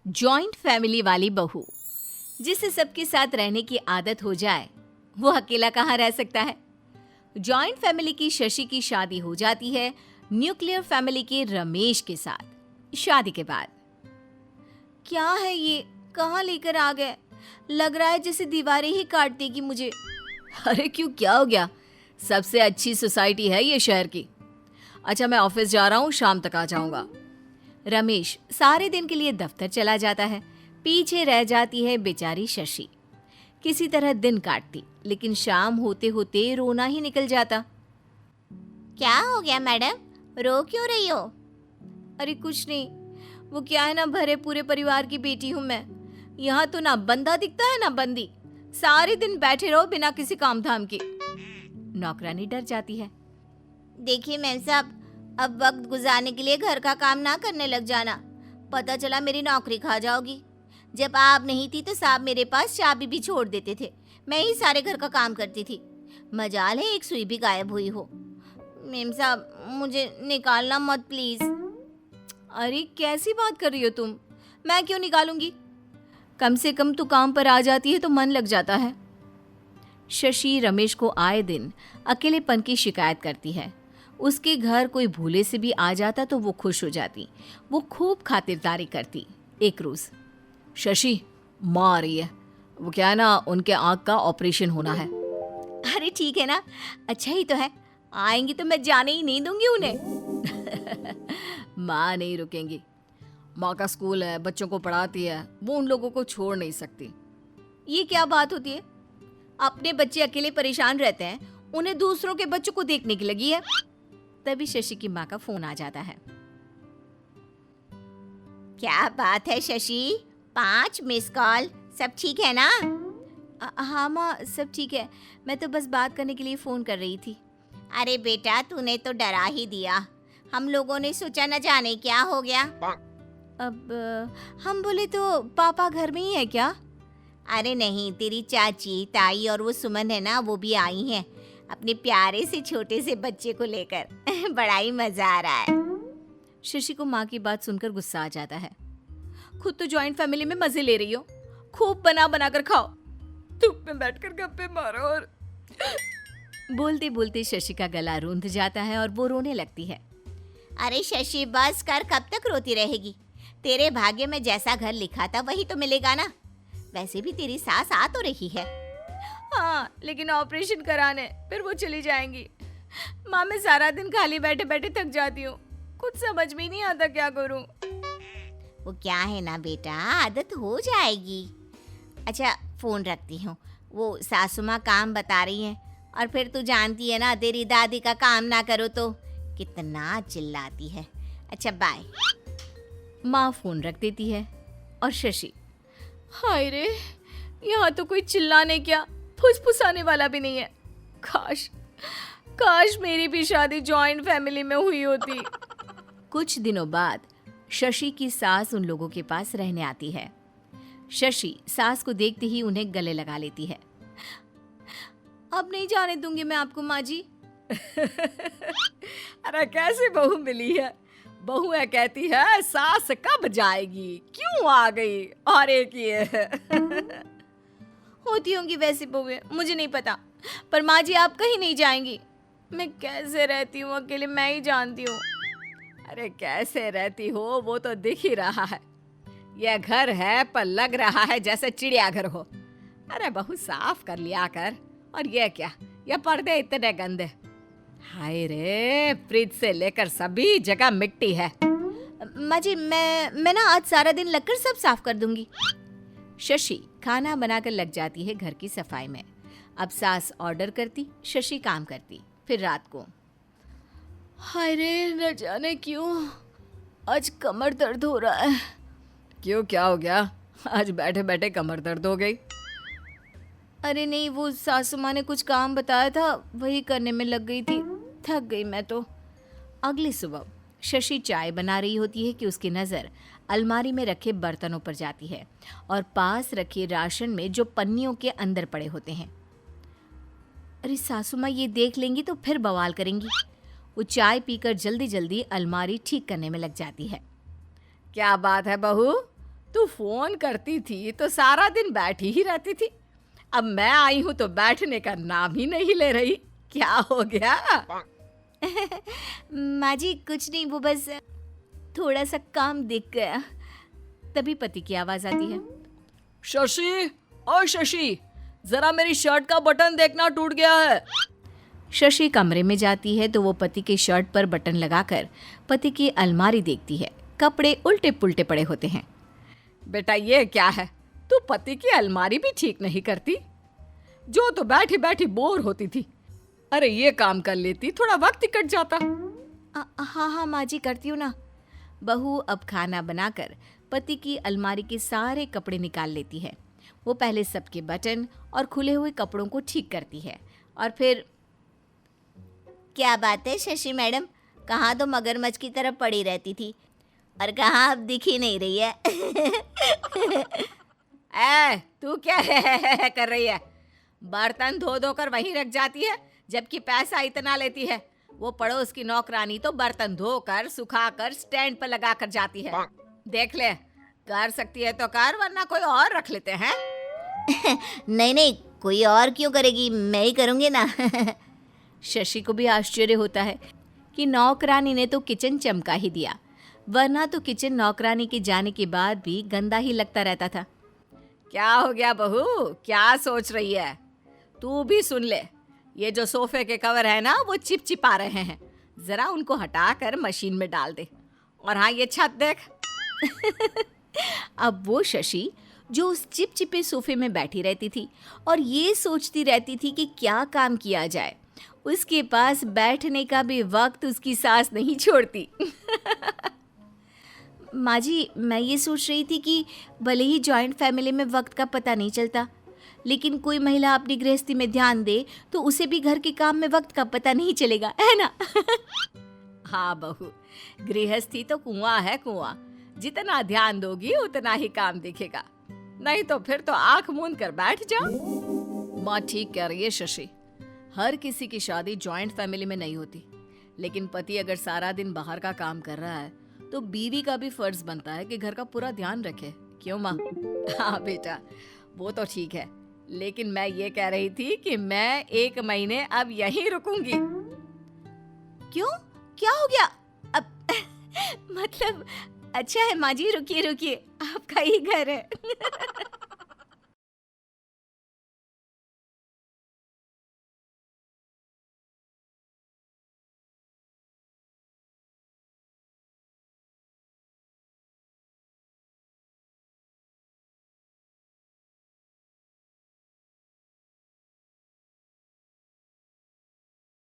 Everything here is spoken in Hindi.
जॉइंट फैमिली वाली बहू जिसे सबके साथ रहने की आदत हो जाए वो अकेला कहाँ रह सकता है। जॉइंट फैमिली की शशि की शादी हो जाती है न्यूक्लियर फैमिली के रमेश के साथ। शादी के बाद क्या है ये, कहाँ लेकर आ गए? लग रहा है जैसे दीवारें ही काट देगी मुझे। अरे क्यों, क्या हो गया? सबसे अच्छी सोसाइटी है ये शहर की। अच्छा मैं ऑफिस जा रहा हूँ, शाम तक आ जाऊंगा। रमेश सारे दिन के लिए दफ्तर चला जाता है। पीछे रह जाती है बेचारी शशि। किसी तरह दिन काटती, लेकिन शाम होते होते रोना ही निकल जाता। क्या हो गया मैडम, रो क्यों रही हो? अरे कुछ नहीं, वो क्या है ना, भरे पूरे परिवार की बेटी हूँ मैं। यहाँ तो ना बंदा दिखता है ना बंदी, सारे दिन बैठे रहो बिना किसी काम धाम के। नौकरानी डर जाती है। देखिए मैम साहब, अब वक्त गुजारने के लिए घर का काम ना करने लग जाना, पता चला मेरी नौकरी खा जाओगी। जब आप नहीं थी तो साहब मेरे पास चाबी भी छोड़ देते थे, मैं ही सारे घर का काम करती थी। मजाल है एक सुई भी गायब हुई हो। मैम साहब मुझे निकालना मत प्लीज। अरे कैसी बात कर रही हो तुम? मैं क्यों निकालूंगी? कम से कम तू काम पर आ जाती है तो मन लग जाता है। शशि रमेश को आए दिन अकेलेपन की शिकायत करती है। उसके घर कोई भूले से भी आ जाता तो वो खुश हो जाती। वो खूब खातिरदारी करती। एक रोज, शशि माँ आ रही है, वो क्या है ना, उनके आँख का ऑपरेशन होना है। अरे ठीक है ना, अच्छा ही तो है, आएंगी तो मैं जाने ही नहीं दूंगी उन्हें। माँ नहीं रुकेंगी, माँ का स्कूल है, बच्चों को पढ़ाती है, वो उन लोगों को छोड़ नहीं सकती। ये क्या बात होती है? अपने बच्चे अकेले परेशान रहते हैं, उन्हें दूसरों के बच्चों को देखने की लगी है। तभी शशि की माँ का फोन आ जाता है। क्या बात है शशि, 5 मिस कॉल, सब ठीक है ना? हाँ माँ सब ठीक है, मैं तो बस बात करने के लिए फ़ोन कर रही थी। अरे बेटा तूने तो डरा ही दिया, हम लोगों ने सोचा न जाने क्या हो गया। अब हम बोले तो पापा घर में ही है क्या? अरे नहीं, तेरी चाची ताई और वो सुमन है ना, वो भी आई हैं अपने प्यारे से छोटे से बच्चे को लेकर। बड़ा ही मजा आ रहा है। शशि को माँ की बात सुनकर गुस्सा आ जाता है। खुद तो जॉइंट फैमिली में मजे ले रही हो, खूब बना बना कर खाओ, धूप में बैठकर गप्पे मारो। और बोलते बोलते शशि का गला रूंध जाता है और वो रोने लगती है। अरे शशि बस कर, कब तक रोती रहेगी? तेरे भाग्य में जैसा घर लिखा था वही तो मिलेगा ना। वैसे भी तेरी सास आ तो रही है। हाँ लेकिन ऑपरेशन कराने फिर वो चली जाएंगी। माँ मैं सारा दिन खाली बैठे बैठे थक जाती हूँ, कुछ समझ में नहीं आता क्या करूँ। वो क्या है ना बेटा, आदत हो जाएगी। अच्छा फोन रखती हूँ, वो सासू माँ काम बता रही हैं, और फिर तू जानती है ना तेरी दादी का काम ना करो तो कितना चिल्लाती है। अच्छा बाय। माँ फोन रख देती है और शशि, हाय रे, यहाँ तो कोई चिल्लाने क्या फुसफुसाने वाला भी नहीं है। काश काश मेरी भी शादी जॉइंट फैमिली में हुई होती। कुछ दिनों बाद शशि की सास उन लोगों के पास रहने आती है। शशि सास को देखते ही उन्हें गले लगा लेती है। अब नहीं जाने दूंगी मैं आपको माँ जी। अरे कैसी बहू मिली है, बहू है कहती है सास कब जाएगी, क्यों आ गई? अरे किए होती होंगी वैसी बहुएं, मुझे नहीं पता, पर माँ जी आप कहीं नहीं जाएंगी। मैं कैसे रहती हूँ अकेले, मैं ही जानती हूँ। अरे कैसे रहती हो वो तो दिख ही रहा है, यह घर है पर लग रहा है जैसे चिड़ियाघर हो। अरे बहू साफ कर लिया कर। और ये क्या, ये पर्दे इतने गंदे, हाय रे, फ्रिज से लेकर सभी जगह मिट्टी है। माँ जी मैं ना आज सारा दिन लगकर सब साफ कर दूंगी। शशि खाना बनाकर लग जाती है घर की सफाई में। अब सास ऑर्डर करती, शशि काम करती। फिर रात को, हाय रे न जाने क्यों आज कमर दर्द हो रहा है। क्यों, क्या हो गया? आज बैठे बैठे कमर दर्द हो गई? अरे नहीं, वो सासू माँ ने कुछ काम बताया था, वही करने में लग गई थी, थक गई मैं तो। अगली सुबह शशि चाय बना रही होती है कि उसकी नज़र अलमारी में रखे बर्तनों पर जाती है और पास रखे राशन में जो पन्नियों के अंदर पड़े होते हैं। अरे सासू माँ ये देख लेंगी तो फिर बवाल करेंगी। वो चाय पीकर जल्दी जल्दी अलमारी ठीक करने में लग जाती है। क्या बात है बहू, तू फोन करती थी तो सारा दिन बैठी ही रहती थी। अब मैं आई हूँ तो बैठने का नाम ही नहीं ले रही। क्या हो गया? माँ जी कुछ नहीं, वो बस थोड़ा सा काम दिख गया। तभी पति की आवाज आती है। शशि, ओ शशि, जरा मेरी शर्ट का बटन देखना, टूट गया है। शशि कमरे में जाती है तो वो पति के शर्ट पर बटन लगाकर पति की अलमारी देखती है। कपड़े उल्टे पुल्टे पड़े होते हैं। बेटा ये क्या है? तू पति की अलमारी भी ठीक नहीं करती। जो तो बैठी बैठी बोर होती थी, अरे ये काम कर लेती, थोड़ा वक्त ही कट जाता। हाँ हाँ माँ जी, करती हूँ ना। बहू अब खाना बनाकर पति की अलमारी के सारे कपड़े निकाल लेती है। वो पहले सबके बटन और खुले हुए कपड़ों को ठीक करती है और फिर, क्या बात है शशि मैडम, कहाँ तो मगरमच्छ की तरह पड़ी रहती थी और कहाँ अब दिख ही नहीं रही है। तू क्या कर रही है? बर्तन धो धो कर वहीं रख जाती है, जबकि पैसा इतना लेती है। वो पड़ोस की नौकरानी तो बर्तन धोकर सुखाकर स्टैंड पर लगा कर जाती है। देख ले, कर सकती है तो कर, वरना कोई और रख लेते हैं। नहीं नहीं, कोई और क्यों करेगी, मैं ही करूँगी ना। शशि को भी आश्चर्य होता है कि नौकरानी ने तो किचन चमका ही दिया, वरना तो किचन नौकरानी के जाने के बाद भी गंदा ही लगता रहता था। क्या हो गया बहू, क्या सोच रही है? तू भी सुन ले, ये जो सोफे के कवर है ना, वो चिपचिपा रहे हैं, जरा उनको हटाकर मशीन में डाल दे। और हाँ, ये छत देख। अब वो शशि जो उस चिपचिपे सोफे में बैठी रहती थी और ये सोचती रहती थी कि क्या काम किया जाए, उसके पास बैठने का भी वक्त उसकी सास नहीं छोड़ती। माँ जी, मैं ये सोच रही थी कि भले ही जॉइंट फैमिली में वक्त का पता नहीं चलता, लेकिन कोई महिला अपनी गृहस्थी में ध्यान दे तो उसे भी घर के काम में वक्त का पता नहीं चलेगा, है ना? हाँ बहू, गृहस्थी तो कुआं है कुआं, जितना ध्यान दोगी उतना ही काम दिखेगा, नहीं तो फिर तो आंख मूंद कर बैठ जाओ। माँ ठीक कह रही है शशि, हर किसी की शादी जॉइंट फैमिली में नहीं होती, लेकिन पति अगर सारा दिन बाहर का काम कर रहा है तो बीवी का भी फर्ज बनता है कि घर का पूरा ध्यान रखे। क्यों माँ? हाँ बेटा, वो तो ठीक है, लेकिन मैं ये कह रही थी कि मैं 1 महीने अब यहीं रुकूंगी। क्यों, क्या हो गया अब? मतलब अच्छा है माँ जी, रुकिए रुकिए, आपका ही घर है।